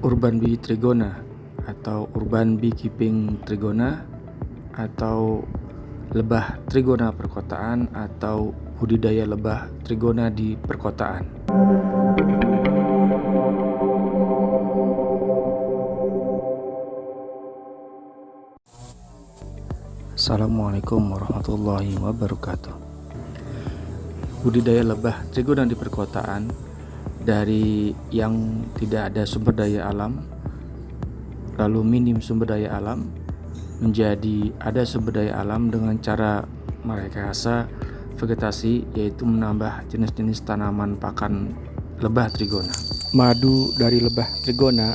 urban bee trigona atau urban beekeeping trigona atau lebah trigona perkotaan atau budidaya lebah trigona di perkotaan. Assalamualaikum warahmatullahi wabarakatuh. Budidaya lebah trigona di perkotaan dari yang tidak ada sumber daya alam, lalu minim sumber daya alam, menjadi ada sumber daya alam dengan cara merekayasa vegetasi, yaitu menambah jenis-jenis tanaman pakan lebah trigona. Madu dari lebah trigona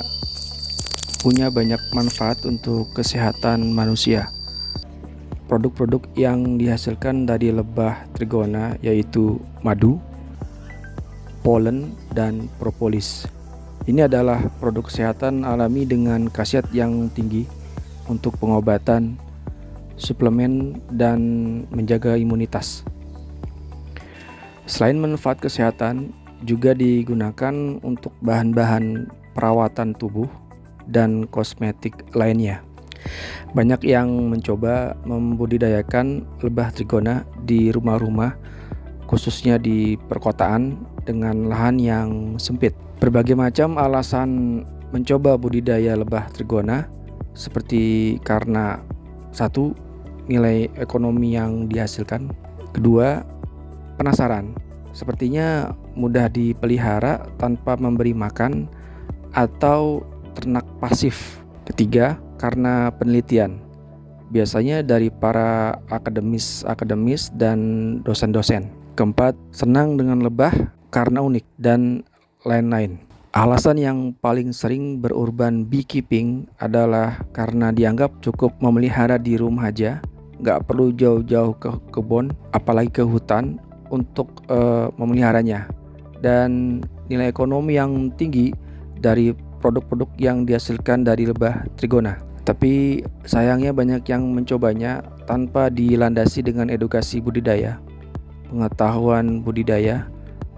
punya banyak manfaat untuk kesehatan manusia. Produk-produk yang dihasilkan dari lebah trigona yaitu madu, polen, dan propolis. Ini adalah produk kesehatan alami dengan khasiat yang tinggi untuk pengobatan, suplemen, dan menjaga imunitas. Selain manfaat kesehatan, juga digunakan untuk bahan-bahan perawatan tubuh dan kosmetik lainnya. Banyak yang mencoba membudidayakan lebah trigona di rumah-rumah, khususnya di perkotaan dengan lahan yang sempit. Berbagai macam alasan mencoba budidaya lebah trigona, seperti karena satu, nilai ekonomi yang dihasilkan. Kedua, penasaran. Sepertinya mudah dipelihara tanpa memberi makan atau ternak pasif. Ketiga, karena penelitian, biasanya dari para akademis dan dosen-dosen. Keempat, senang dengan lebah karena unik dan lain-lain. Alasan yang paling sering berurban beekeeping adalah karena dianggap cukup memelihara di rumah aja, nggak perlu jauh-jauh ke kebun, apalagi ke hutan untuk memeliharanya. Dan nilai ekonomi yang tinggi dari produk-produk yang dihasilkan dari lebah trigona. Tapi sayangnya banyak yang mencobanya tanpa dilandasi dengan edukasi budidaya, pengetahuan budidaya,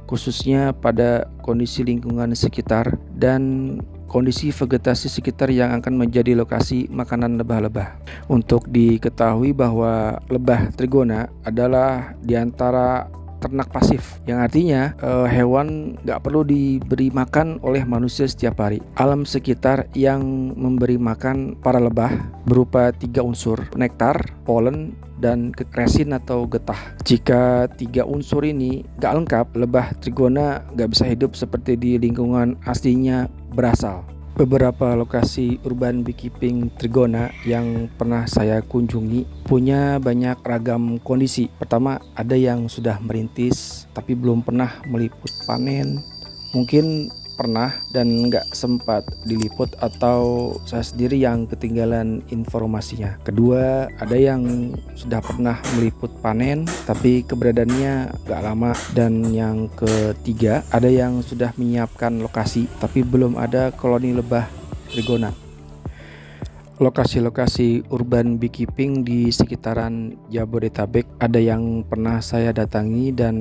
khususnya pada kondisi lingkungan sekitar dan kondisi vegetasi sekitar yang akan menjadi lokasi makanan lebah-lebah. Untuk diketahui bahwa lebah trigona adalah diantara ternak pasif, yang artinya hewan nggak perlu diberi makan oleh manusia setiap hari. Alam sekitar yang memberi makan para lebah berupa 3 unsur: nektar, polen, dan resin atau getah. Jika 3 unsur ini nggak lengkap, lebah trigona nggak bisa hidup seperti di lingkungan aslinya berasal. Beberapa lokasi urban beekeeping trigona yang pernah saya kunjungi punya banyak ragam kondisi. Pertama, ada yang sudah merintis tapi belum pernah meliput panen. Mungkin pernah dan nggak sempat diliput, atau saya sendiri yang ketinggalan informasinya. Kedua, ada yang sudah pernah meliput panen tapi keberadaannya nggak lama. Dan yang ketiga, ada yang sudah menyiapkan lokasi tapi belum ada koloni lebah trigona. Lokasi-lokasi urban beekeeping di sekitaran Jabodetabek ada yang pernah saya datangi dan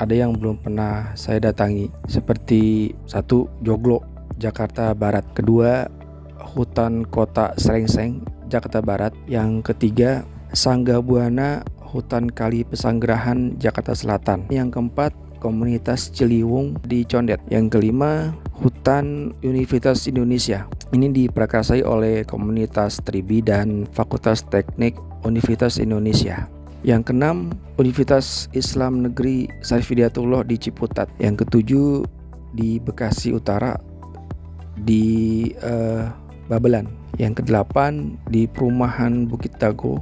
ada yang belum pernah saya datangi, seperti 1. Joglo, Jakarta Barat. Kedua, Hutan Kota Srengseng, Jakarta Barat. Yang ketiga, Sangga Buana, Hutan Kali Pesanggerahan, Jakarta Selatan. Yang keempat, Komunitas Ciliwung di Condet. Yang kelima, Hutan Universitas Indonesia. Ini diprakarsai oleh Komunitas Tribi dan Fakultas Teknik Universitas Indonesia. Yang keenam, Universitas Islam Negeri Syarif Hidayatullah di Ciputat. Yang ketujuh, di Bekasi Utara di Babelan. Yang kedelapan, di Perumahan Bukit Dago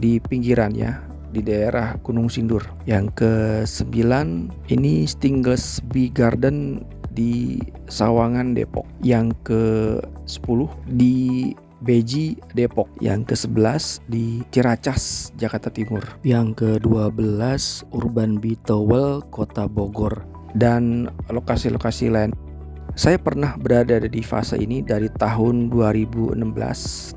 di pinggiran ya, di daerah Gunung Sindur. Yang ke-9 ini Stingles Bee Garden di Sawangan, Depok. Yang ke-10 di Beji, Depok. Yang ke-11 di Ciracas, Jakarta Timur. Yang ke-12 Urban Bee Towel, Kota Bogor, dan lokasi-lokasi lain. Saya pernah berada di fase ini dari tahun 2016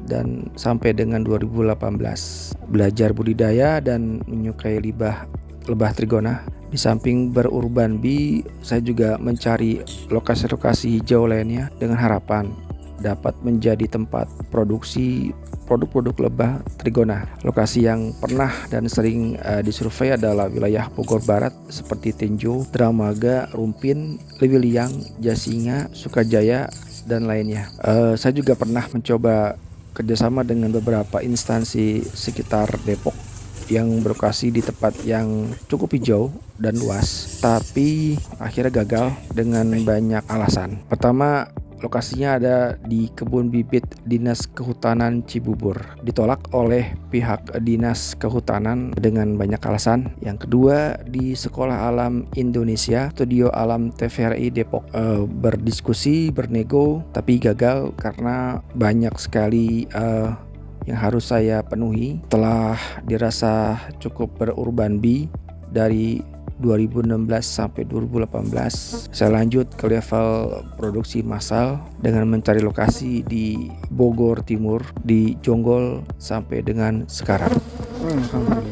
dan sampai dengan 2018. Belajar budidaya dan menyukai lebah trigona Di samping berurban bee, saya juga mencari lokasi-lokasi hijau lainnya dengan harapan dapat menjadi tempat produksi produk-produk lebah trigona. Lokasi yang pernah dan sering disurvei adalah wilayah Bogor Barat seperti Tenjo, Dramaga, Rumpin, Lewiliang, Jasinga, Sukajaya, dan lainnya. Saya juga pernah mencoba kerjasama dengan beberapa instansi sekitar Depok yang berlokasi di tempat yang cukup hijau dan luas, tapi akhirnya gagal dengan banyak alasan. Pertama, lokasinya ada di kebun bibit Dinas Kehutanan Cibubur, ditolak oleh pihak Dinas Kehutanan dengan banyak alasan. Yang kedua, di Sekolah Alam Indonesia, Studio Alam TVRI Depok, berdiskusi, bernego, tapi gagal karena banyak sekali yang harus saya penuhi. Telah dirasa cukup berurban bee dari 2016 sampai 2018, saya lanjut ke level produksi massal dengan mencari lokasi di Bogor Timur, di Jonggol sampai dengan sekarang. Alhamdulillah.